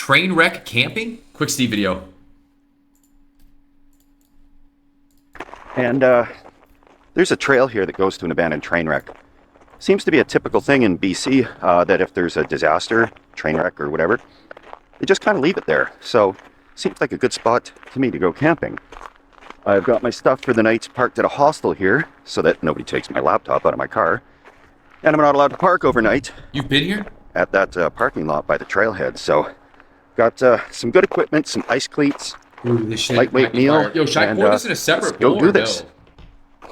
Train wreck camping? Quick Steve video. And there's a trail here that goes to an abandoned train wreck. Seems to be a typical thing in BC that if there's a disaster, train wreck or whatever, they just kind of leave it there. So seems like a good spot to me to go camping. I've got my stuff for the night parked at a hostel here so that nobody takes my laptop out of my car. And I'm not allowed to park overnight. You've been here? At that parking lot by the trailhead. So got some good equipment, some ice cleats, ooh, this shit lightweight meal. Yo, should I pour this in a separate go bowl do or this. no? I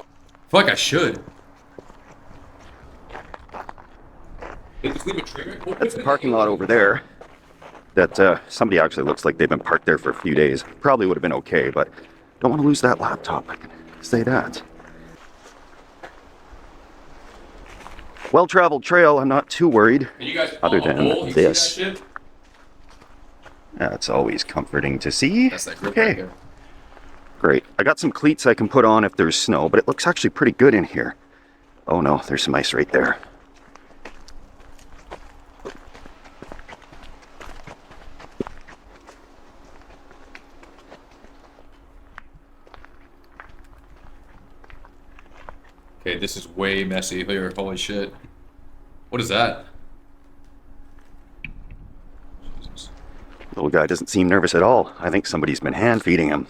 feel like I should. Just leave a train wreck? That's the parking lot over there. That somebody actually looks like they've been parked there for a few days. Probably would have been okay, but don't want to lose that laptop. I can say that. Well-traveled trail. I'm not too worried. You guys other than this. See that shit? That's always comforting to see. That's that grip Okay. right there. Great. I got some cleats I can put on if there's snow, but it looks actually pretty good in here. Oh no, there's some ice right there. Okay, this is way messy here. Holy shit. What is that? Jesus. Little guy doesn't seem nervous at all. I think somebody's been hand feeding him.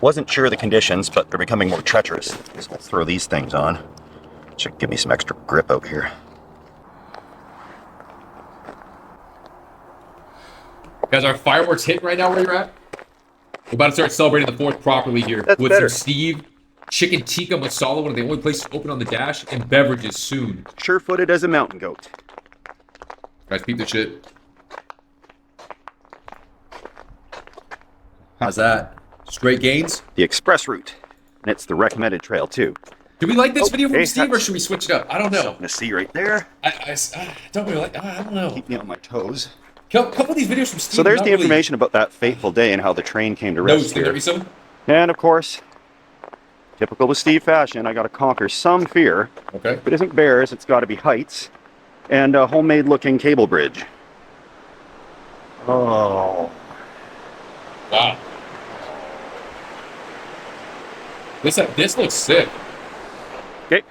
Wasn't sure of the conditions, but they're becoming more treacherous. So I'll throw these things on. Should give me some extra grip out here. Guys, are fireworks hitting right now where you're at? We're about to start celebrating the 4th properly here. That's with better. some Steve, chicken tikka masala, one of the only places open on the dash, and beverages soon. Sure-footed as a mountain goat. Guys, peep this shit. How's that? Straight gains? The express route. And it's the recommended trail too. Do we like this video from hey, Steve, or that's- should we switch it up? I don't know. Something to see right there. I don't really like. I don't know. Keep me on my toes. Couple of these videos from Steve. So there's not the really- information about that fateful day and how the train came to No, rest there here. be some. And of course, typical with Steve fashion, I got to conquer some fear. Okay. If it isn't bears, it's got to be heights and a homemade-looking cable bridge. Oh, Wow. This looks sick. okay.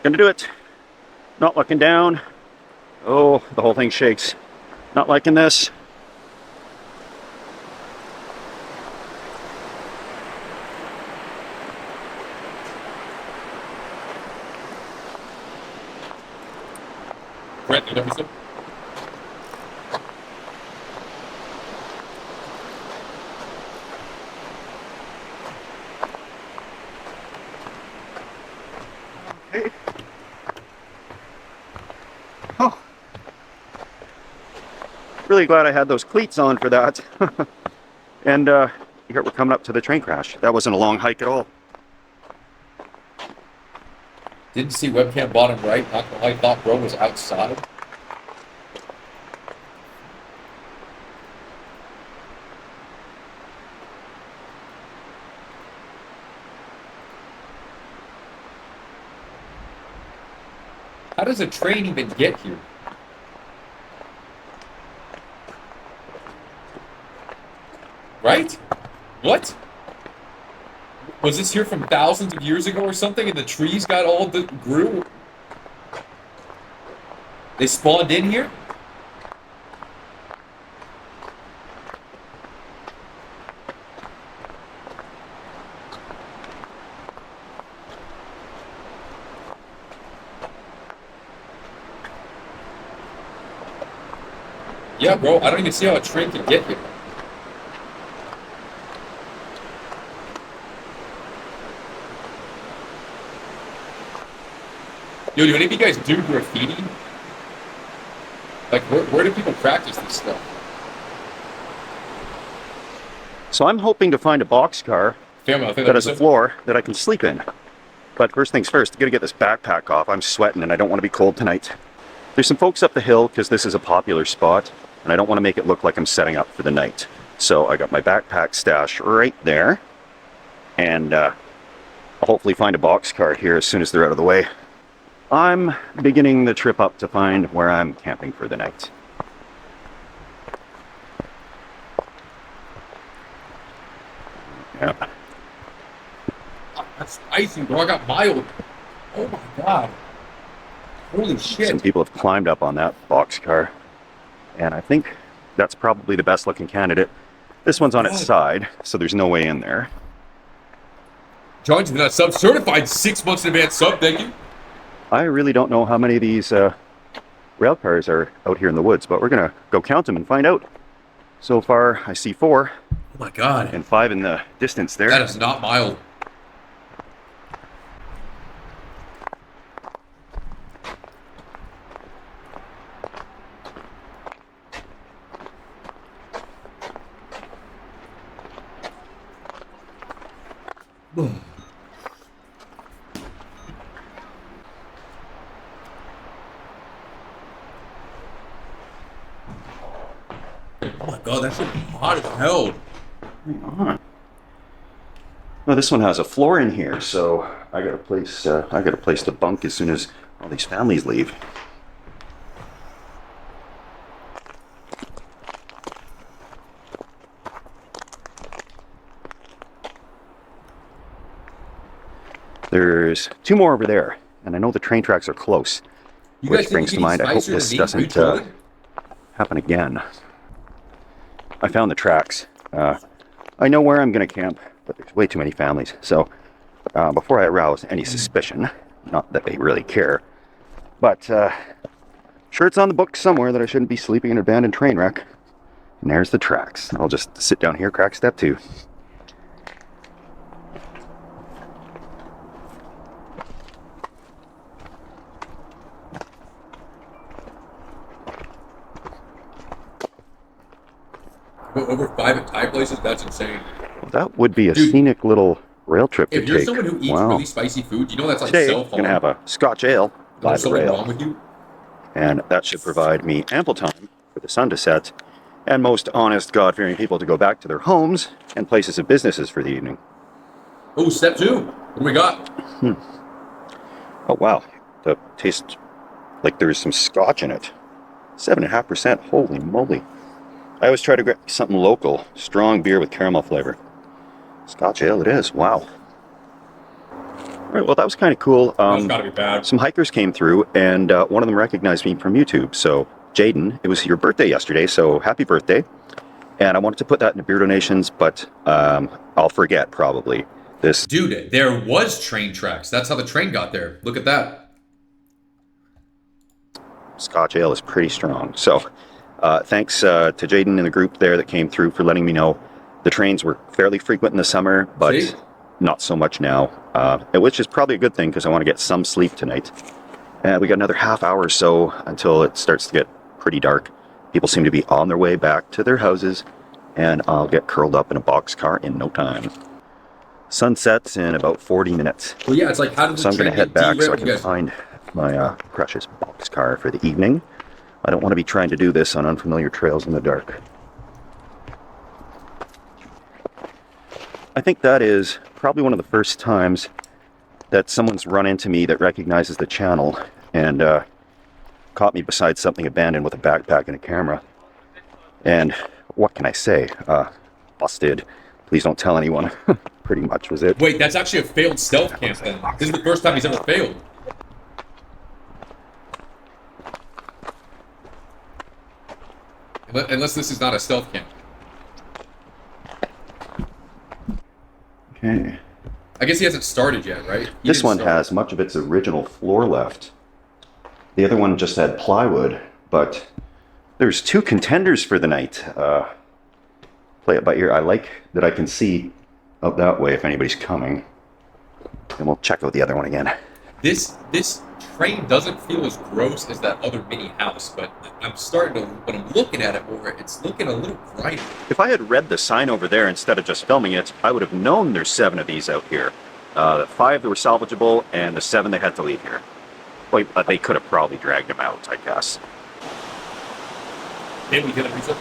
Gonna do it. Not looking down. Oh, the whole thing shakes. Not liking this. Brett, there be some. Okay. Oh. Really glad I had those cleats on for that. And here we're coming up to the train crash. That wasn't a long hike at all. Didn't see webcam bottom right. Not gonna lie, thought bro was outside. How does a train even get here? Right? What? Was this here from thousands of years ago or something, and the trees got all the grew? They spawned in here? Yeah, bro, I don't even see how a train can get here. Yo, do any of you guys do graffiti? Like, where do people practice this stuff? So I'm hoping to find a boxcar Family, I think that that's has a floor that I can sleep in. But first things first, I gotta get this backpack off. I'm sweating and I don't want to be cold tonight. There's some folks up the hill because this is a popular spot and I don't want to make it look like I'm setting up for the night. So I got my backpack stash right there and I'll hopefully find a boxcar here as soon as they're out of the way. I'm beginning the trip up to find where I'm camping for the night. Yeah. That's spicy, bro. I got mild. Oh my god. Holy Some shit. people have climbed up on that boxcar, and I think that's probably the best looking candidate. This one's on its side, so there's no way in there. John's not sub certified 6 months in advance sub, thank you. I really don't know how many of these rail cars are out here in the woods, but we're gonna go count them and find out. So far, I see 4. Oh my god. And 5 in the distance there. That is not mild. Oh my god, that shit is hot as hell. Hang on. Well, this one has a floor in here, so I got a place to bunk as soon as all these families leave. There's 2 more over there, and I know the train tracks are close. You Which guys think brings you to mind, need I hope spicer this than me? doesn't Mutually? happen again. I found the tracks. I know where I'm going to camp, but there's way too many families. So before I arouse any suspicion, not that they really care, but sure it's on the book somewhere that I shouldn't be sleeping in an abandoned train wreck. And there's the tracks. I'll just sit down here, crack step 2. Go over 5 at Thai places? That's insane. Well, that would be a Dude, scenic little rail trip to If you're take. someone who eats Wow. really spicy food, you know that's like Today, I'm self-harm. going to have a Scotch ale by There's the something rail. wrong with you. And that should provide me ample time for the sun to set and most honest, God-fearing people to go back to their homes and places of businesses for the evening. Oh, step 2. What do we got? Oh, wow. The tastes like there's some Scotch in it. 7.5%. Holy moly. I always try to get something local. Strong beer with caramel flavor. Scotch ale it is. Wow. All right, well, that was kind of cool. That's gotta be bad. Some hikers came through, and one of them recognized me from YouTube. So, Jaden, it was your birthday yesterday, so happy birthday. And I wanted to put that in the beer donations, but I'll forget probably. This Dude, there was train tracks. That's how the train got there. Look at that. Scotch ale is pretty strong. So, thanks to Jaden in the group there that came through for letting me know. The trains were fairly frequent in the summer, but See? not so much now, which is probably a good thing because I want to get some sleep tonight. And we got another half hour or so until it starts to get pretty dark. People seem to be on their way back to their houses, and I'll get curled up in a boxcar in no time. Sun sets in about 40 minutes. Well, yeah, it's like, how did the So I'm going train to head get back so I derailed, can you guys? find my precious boxcar for the evening. I don't want to be trying to do this on unfamiliar trails in the dark. I think that is probably one of the first times that someone's run into me that recognizes the channel and caught me beside something abandoned with a backpack and a camera. And what can I say? Busted. Please don't tell anyone. Pretty much was it. Wait, that's actually a failed stealth camp then. This is the first time he's ever failed. Unless this is not a stealth camp. Okay. I guess he hasn't started yet, right? He This didn't one start. has much of its original floor left. The other one just had plywood, but there's 2 contenders for the night. Play it by ear. I like that I can see out that way if anybody's coming. And we'll check out the other one again. This train doesn't feel as gross as that other mini house, but I'm starting to, when I'm looking at it more, it's looking a little grimy. If I had read the sign over there instead of just filming it, I would have known there's 7 of these out here. 5 that were salvageable, and the 7 that had to leave here. Well, they could have probably dragged them out, I guess. Did we get a pizza?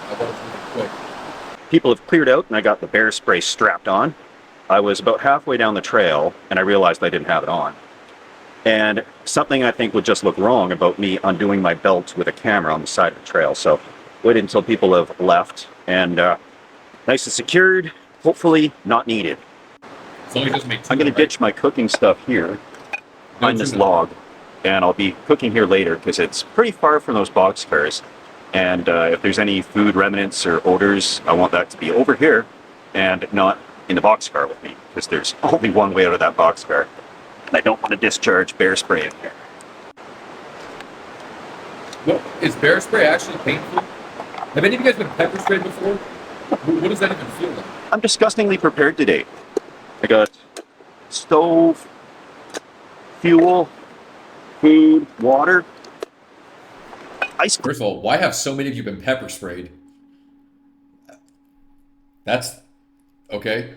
I want it really quick. People have cleared out, and I got the bear spray strapped on. I was about halfway down the trail, and I realized I didn't have it on. And something I think would just look wrong about me undoing my belt with a camera on the side of the trail. So wait until people have left and nice and secured, hopefully not needed. As long as it doesn't make tuna, I'm going to right? ditch my cooking stuff here behind this tuna. log, and I'll be cooking here later because it's pretty far from those boxcars. And if there's any food remnants or odors, I want that to be over here and not in the boxcar with me because there's only one way out of that boxcar. And I don't want to discharge bear spray in here. Well, is bear spray actually painful? Have any of you guys been pepper sprayed before? What does that even feel like? I'm disgustingly prepared today. I got stove, fuel, food, water, ice cream. First of all, why have so many of you been pepper sprayed? That's okay.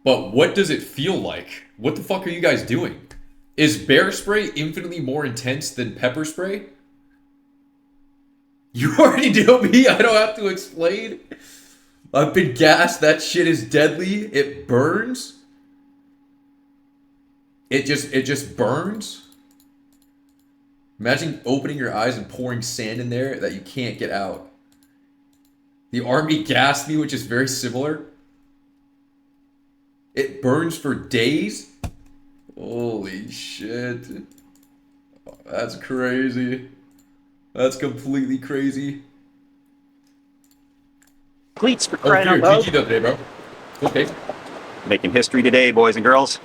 But what does it feel like? What the fuck are you guys doing? Is bear spray infinitely more intense than pepper spray? You already know me. I don't have to explain. I've been gassed. That shit is deadly. It burns. It just burns. Imagine opening your eyes and pouring sand in there that you can't get out. The army gassed me, which is very similar. It burns for days. Holy shit. That's crazy. That's completely crazy. Cleats for Oh, crying out here, loud. GG the other day, bro. Okay. Making history today, boys and girls.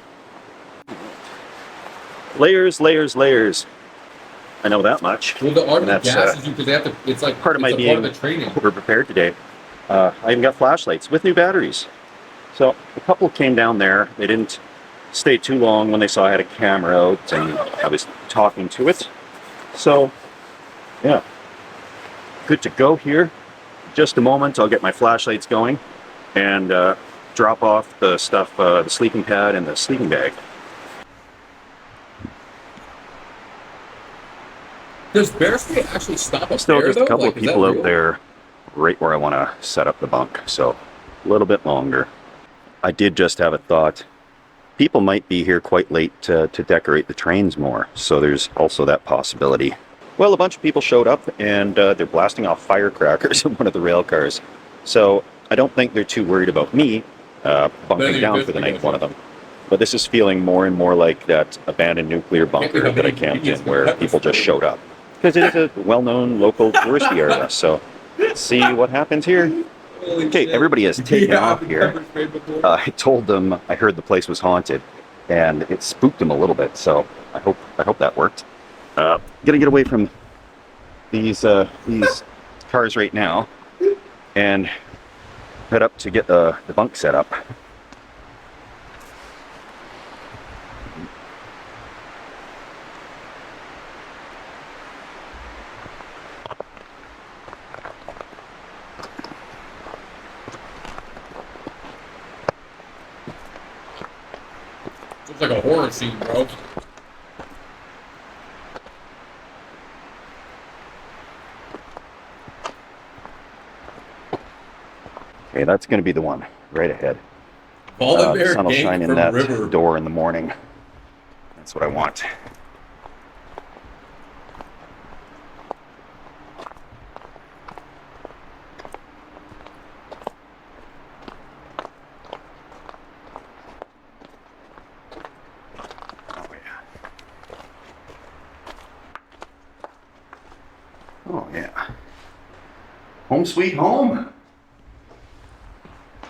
Layers, layers, layers. I know that much. Well, the army And that's, gasses you because they have to. It's like part of my it's a being part of the training. over prepared today. I even got flashlights with new batteries. So a couple came down there. They didn't stay too long when they saw I had a camera out and I was talking to it. So yeah, good to go here. Just a moment, I'll get my flashlights going and drop off the stuff, the sleeping pad and the sleeping bag. Does bear spray actually stop a Still bear just though? a couple Like, of is that people out real? there right where I want to set up the bunk, so a little bit longer. I did just have a thought. People might be here quite late to decorate the trains more, so there's also that possibility. Well, a bunch of people showed up and they're blasting off firecrackers in one of the rail cars. So I don't think they're too worried about me bunking down for the night, one of them. But this is feeling more and more like that abandoned nuclear bunker that I camped in where people just showed up. Because it is a well-known local touristy area, so let's see what happens here. Holy Okay, shit. everybody has taken Yeah, off I've been here. pepper sprayed before. I told them I heard the place was haunted, and it spooked them a little bit. So I hope that worked. Gonna get away from these cars right now, and head up to get the bunk set up. Looks like a horror scene, bro. Okay, that's gonna be the one right ahead. The Volunteer sun will gang shine in from that River. door in the morning. That's what I want. Oh yeah. Oh yeah. Home sweet home.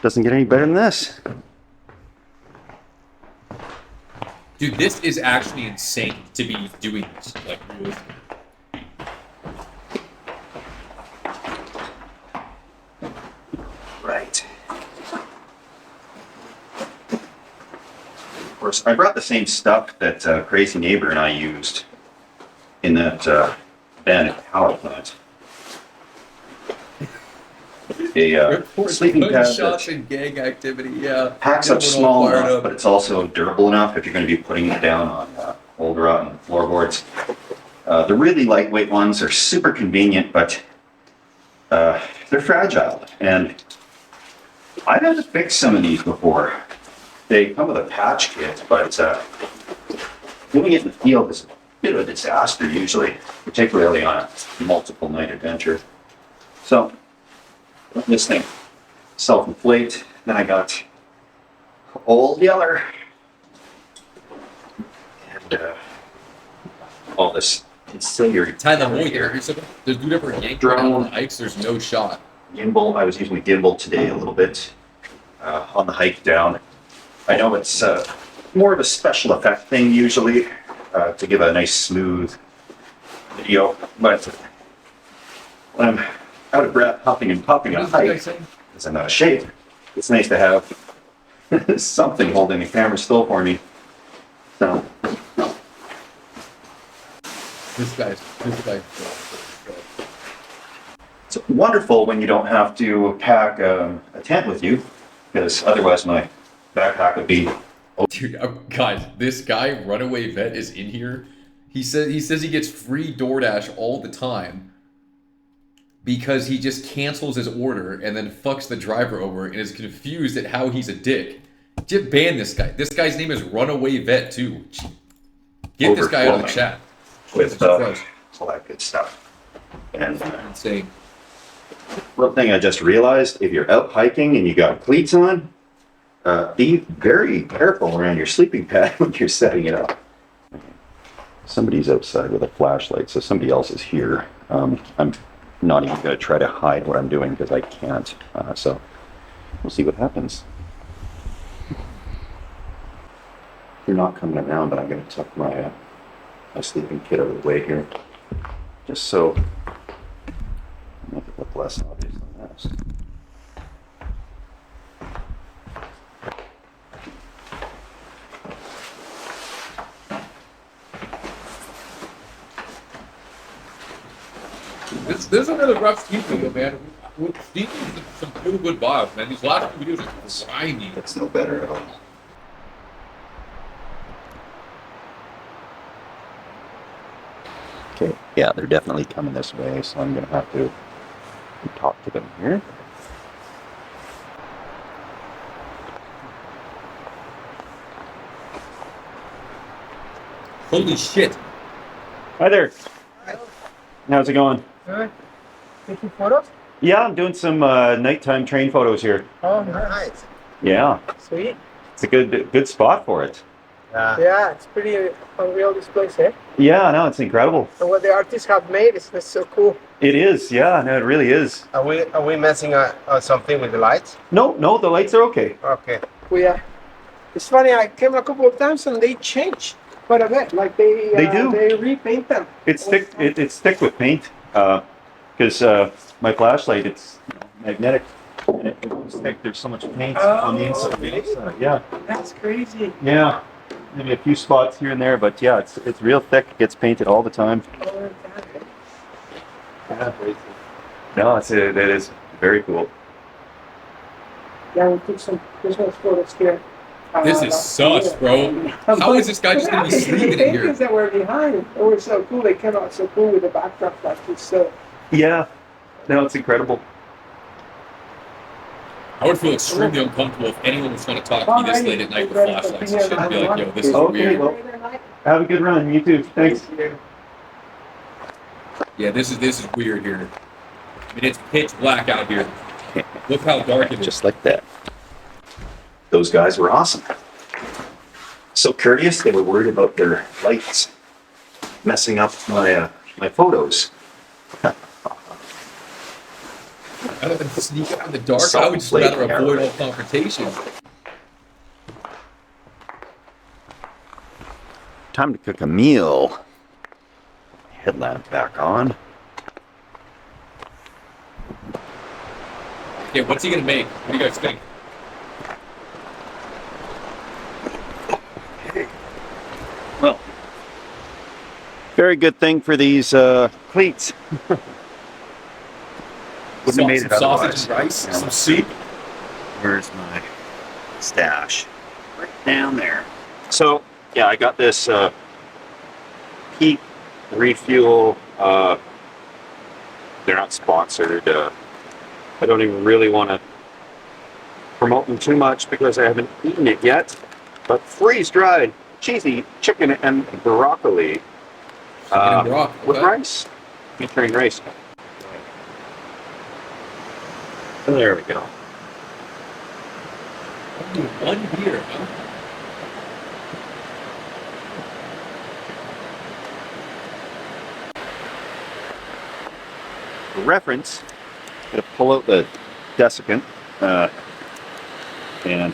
Doesn't get any better than this. Dude, this is actually insane to be doing this. Like, really. Right. Of course, I brought the same stuff that Crazy Neighbor and I used in that abandoned power plant. A sleeping pad Shots that and gang activity, yeah. packs Yeah, up we're all small fired enough, up. but it's also durable enough if you're going to be putting it down on old rotten floorboards. The really lightweight ones are super convenient, but they're fragile. And I've had to fix some of these before. They come with a patch kit, but Doing it in the field is a bit of a disaster usually, particularly on a multiple night adventure. So, let this thing self-inflate. Then I got Old Yeller and all this ancillary Tyler Boyd there. There's dude ever yanked one out on the hikes, there's no shot. gimbal. I was using the gimbal today a little bit on the hike down. I know it's more of a special effect thing usually to give a nice smooth video, but when I'm out of breath, huffing and puffing on a hike, because I'm out of shape, it's nice to have something holding the camera still for me. So, This guy's. it's wonderful when you don't have to pack a tent with you, because otherwise my backpack would be. Dude, guys, this guy, Runaway Vet, is in here. He says he gets free DoorDash all the time because he just cancels his order and then fucks the driver over and is confused at how he's a dick. Just ban this guy. This guy's name is Runaway Vet too. Get this guy out of the chat. With all that good stuff. And Insane. one thing I just realized, if you're out hiking and you got cleats on, be very careful around your sleeping pad when you're setting it up. Somebody's outside with a flashlight, so somebody else is here. I'm not even going to try to hide what I'm doing because I can't. So we'll see what happens. They're not coming around, but I'm going to tuck my sleeping kit out of the way here, just so I make it look less obvious than this. This is another rough Steve video, man. With Steve, some real good vibes, man. These last two videos are grimy. It's no better at all. Okay, yeah, they're definitely coming this way, so I'm going to have to talk to them here. Holy shit. Hi there. How's it going? Good. Taking photos? Yeah, I'm doing some nighttime train photos here. Oh, nice. Yeah, Sweet. it's a good spot for it. Yeah, it's pretty unreal, this place, eh? Yeah, no, it's incredible. And what the artists have made is so cool. It is, yeah, no, it really is. Are we messing something with the lights? No, the lights are okay. Okay. It's funny, I came a couple of times and they change quite a bit. Like they do. They repaint them. It's thick with paint because my flashlight, it's magnetic and it was thick. There's so much paint on the inside. Yeah, That's crazy. yeah. Maybe a few spots here and there, but yeah, it's real thick. It gets painted all the time. Oh, Yeah. No, it is very cool. yeah, we took some Christmas photos here. This is sus, bro. How is this guy just gonna be sleeping in here? The that were behind, they were so cool. They came out so cool with the backdrop like this. So Yeah, no, it's incredible. I would feel extremely uncomfortable if anyone was trying to talk to me this late at night with flashlights and shit. I'd be like, yo, this is Okay, weird. well, have a good run. You too. Thanks. Yeah, this is weird here. I mean, it's pitch black out here. Look how dark it is. Just like that. Those guys were awesome. So courteous, they were worried about their lights messing up my photos. Rather than sneak out in the dark, I would just rather avoid all confrontation. Time to cook a meal. Headlamp back on. Yeah, what's he gonna make? What do you guys think? Well, very good thing for these cleats. Wouldn't have made it Some otherwise. sausage and rice, some soup. Where's my stash? Right down there. So, yeah, I got this Peak Refuel. They're not sponsored. I don't even really want to promote them too much because I haven't eaten it yet. But freeze dried cheesy chicken and broccoli. Chicken and broccoli. With okay. rice. Featuring rice. There we go. Only one beer, huh? For reference, I'm going to pull out the desiccant and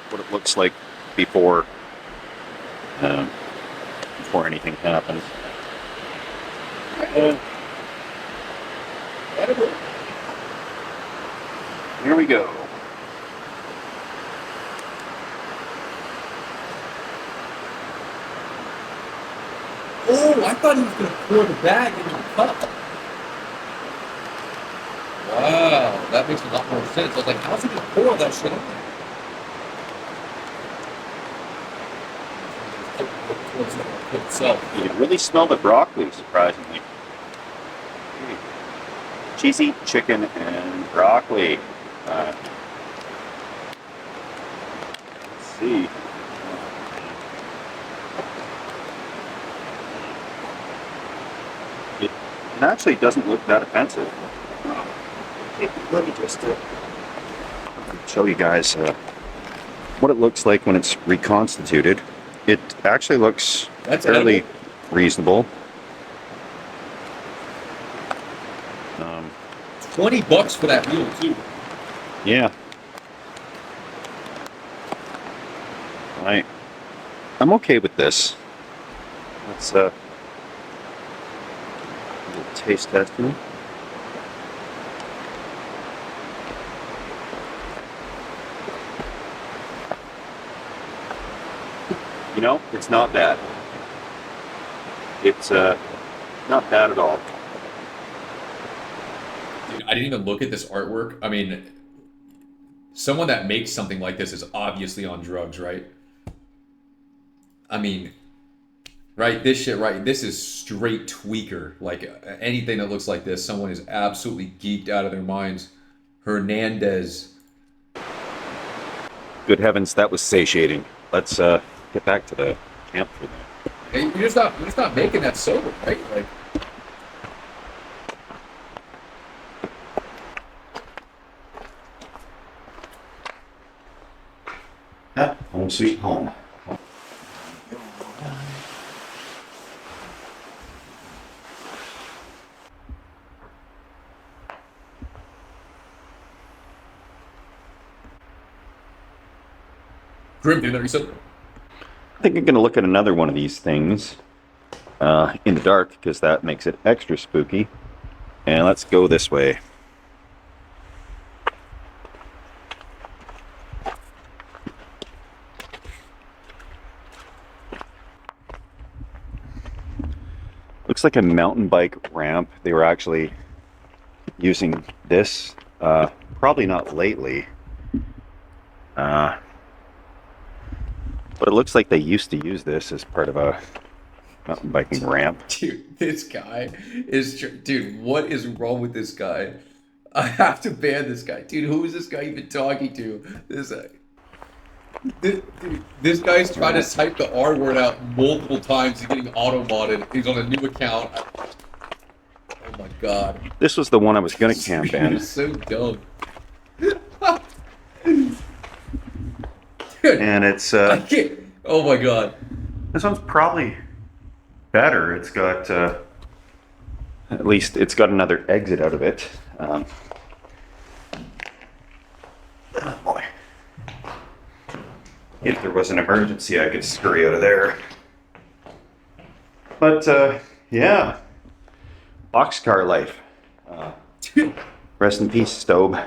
what it looks like before before anything happens. Here we go. Oh, I thought he was going to pour the bag into the cup. Wow, that makes a lot more sense. I was like, how's he going to pour all that shit in there? Itself. You can really smell the broccoli, surprisingly. Cheesy chicken and broccoli. Let's see. It actually doesn't look that offensive. Let me just show you guys what it looks like when it's reconstituted. It actually looks fairly reasonable. $20 for that meal too. Yeah. I'm okay with this. Let's a little taste testing. You know, it's not bad. It's not bad at all. Dude, I didn't even look at this artwork. I mean, someone that makes something like this is obviously on drugs, right? I mean, right? This shit, right? This is straight tweaker. Like anything that looks like this, someone is absolutely geeked out of their minds. Hernandez. Good heavens, that was satiating. Let's get back to the camp for that. Hey, you're just not making that sober, right? Like. Home sweet home. Grim, dude, you said. I think I'm going to look at another one of these things in the dark because that makes it extra spooky. And let's go this way. Looks like a mountain bike ramp. They were actually using this, probably not lately. But it looks like they used to use this as part of a mountain biking ramp. Dude, this guy is... Dude, what is wrong with this guy? I have to ban this guy. Dude, who is this guy even talking to? This guy's trying to type the R word out multiple times. He's getting auto-modded. He's on a new account. Oh my god. This was the one I was going to camp in. You're so dumb. Dude, And it's... I can't... Oh my god. This one's probably better. It's got, at least it's got another exit out of it. Oh boy. If there was an emergency, I could scurry out of there. But, yeah. Boxcar life. Rest in peace, Stobe.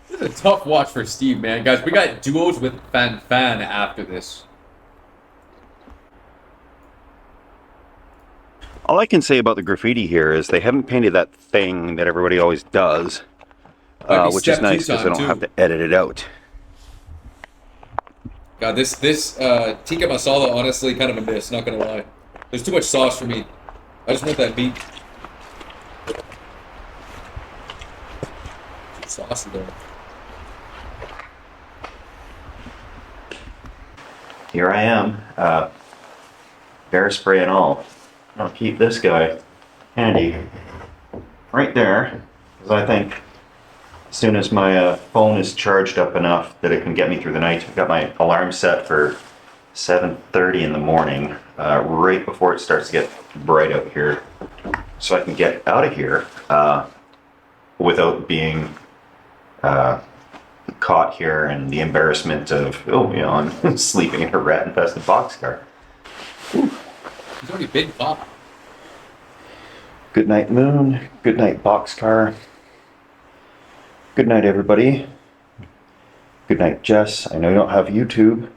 This is a tough watch for Steve, man. Guys, we got duos with Fan after this. All I can say about the graffiti here is they haven't painted that thing that everybody always does, which is nice because I don't have to edit it out. God, this tikka masala, honestly, kind of a miss, not gonna lie. There's too much sauce for me. I just want that meat. saucy though. Here I am, bear spray and all. I'll keep this guy handy right there, because I think as soon as my phone is charged up enough that it can get me through the night, I've got my alarm set for 7:30 in the morning, right before it starts to get bright out here, so I can get out of here without being caught here and the embarrassment of, oh, you know, I'm sleeping in a rat-infested boxcar. He's already been caught. Good night, moon. Good night, boxcar. Good night, everybody. Good night, Jess. I know you don't have YouTube,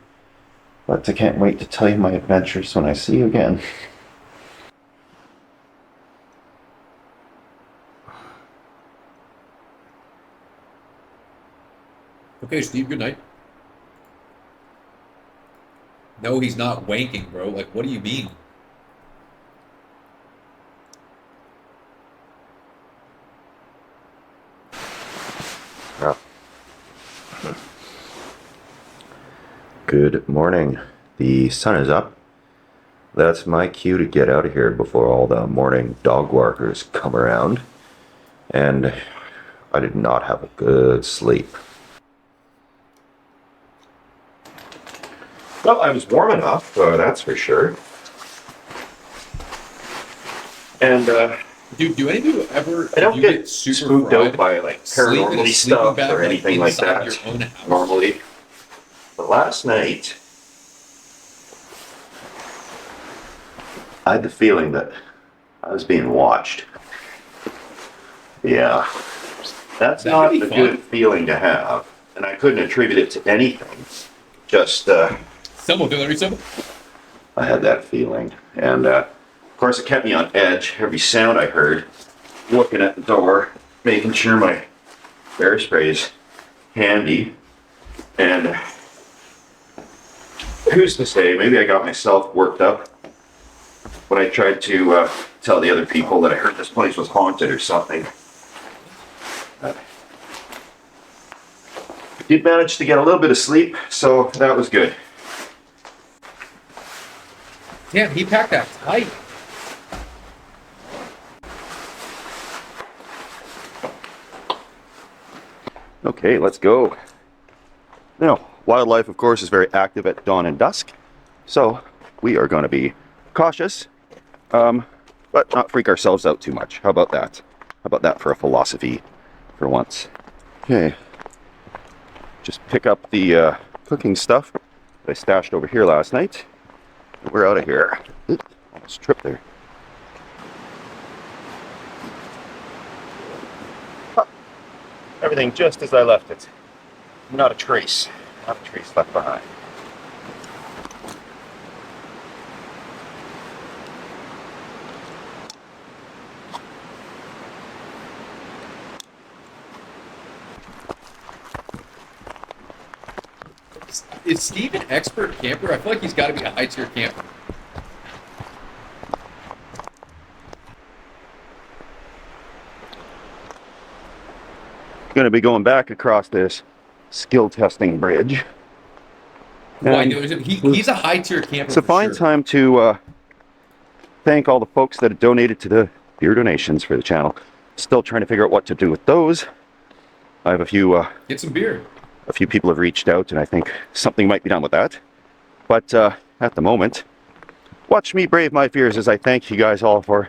but I can't wait to tell you my adventures when I see you again. Okay, Steve, good night. No, he's not wanking, bro. Like, what do you mean? Good morning. The sun is up. That's my cue to get out of here before all the morning dog walkers come around. And I did not have a good sleep. Well, I was warm enough, that's for sure. And Dude, do any of you ever I don't you get super spooked fried, out by like sleep in a paranormal sleeping stuff bag, or anything like inside that your own house? normally. But last night, I had the feeling that I was being watched. Yeah, that's That not could a be good fun. feeling to have, and I couldn't attribute it to anything. Just Someone, Hillary, someone. I had that feeling, and of course it kept me on edge. Every sound I heard, looking at the door, making sure my bear spray's handy, and who's to say, maybe I got myself worked up when I tried to tell the other people that I heard this place was haunted or something. I did manage to get a little bit of sleep, so that was good. Damn, he packed that tight. Okay, let's go. Now, wildlife, of course, is very active at dawn and dusk, so we are going to be cautious, but not freak ourselves out too much. How about that? How about that for a philosophy for once? Okay, just pick up the cooking stuff that I stashed over here last night. We're out of here. Oop, almost tripped there. Everything just as I left it. Not a trace. Not a trace left behind. Is Steve an expert camper? I feel like he's got to be a high tier camper. Going to be going back across this skill testing bridge. Well, I And know he's a high tier camper. it's a for fine sure. time to thank all the folks that have donated to the beer donations for the channel. Still trying to figure out what to do with those. I have a few Get some beer. people have reached out, and I think something might be done with that. But at the moment, watch me brave my fears as I thank you guys all for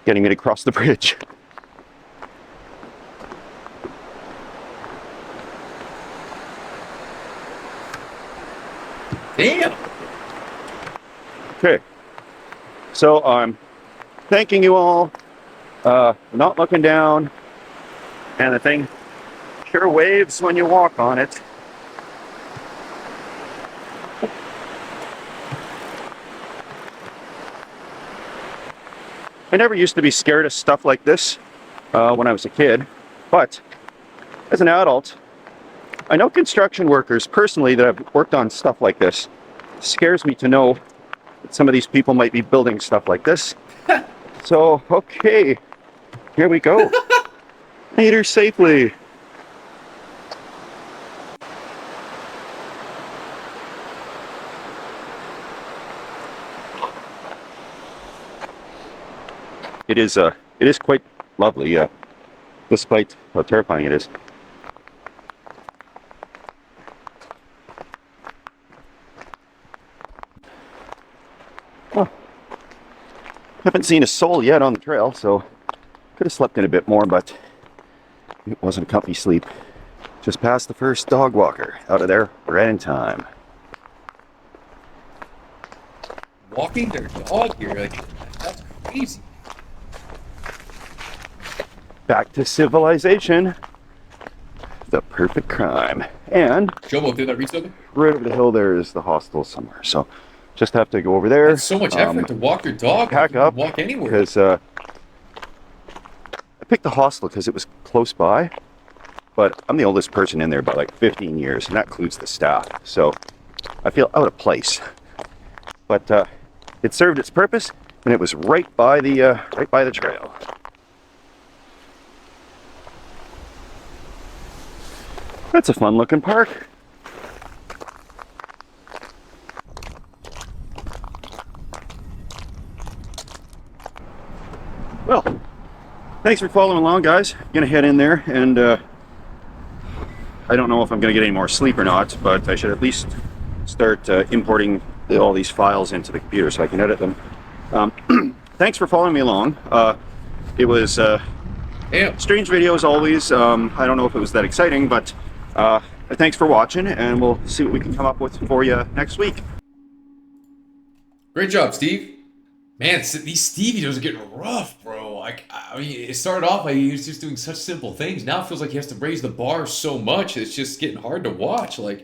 getting me to cross the bridge. Damn. Okay, so I'm thanking you all, not looking down, and the thing sure waves when you walk on it. I never used to be scared of stuff like this when I was a kid, but as an adult, I know construction workers personally that have worked on stuff like this. It scares me to know that some of these people might be building stuff like this. So, okay, here we go. Made her safely. It is quite lovely, despite how terrifying it is. Oh, haven't seen a soul yet on the trail, so could have slept in a bit more, but it wasn't a comfy sleep. Just past the first dog walker. Out of there right in time. Walking their dog here, like, that's crazy. Back to civilization. The perfect crime. And Jomo, did I reach something? right over the hill there is the hostel somewhere. So just have to go over there. That's so much effort to walk your dog. Pack You up. can walk anywhere. Because I picked the hostel because it was close by. But I'm the oldest person in there by like 15 years, and that includes the staff. So I feel out of place. But it served its purpose, and it was right by the trail. That's a fun looking park. Well, thanks for following along, guys. Gonna head in there, and I don't know if I'm gonna get any more sleep or not, but I should at least start importing all these files into the computer so I can edit them. Thanks for following me along. It was strange video as always. I don't know if it was that exciting, but thanks for watching, and we'll see what we can come up with for you next week. Great job, Steve. Man, these Steve videos are getting rough, bro. Like, I mean, it started off like he was just doing such simple things. Now it feels like he has to raise the bar so much. It's just getting hard to watch. Like,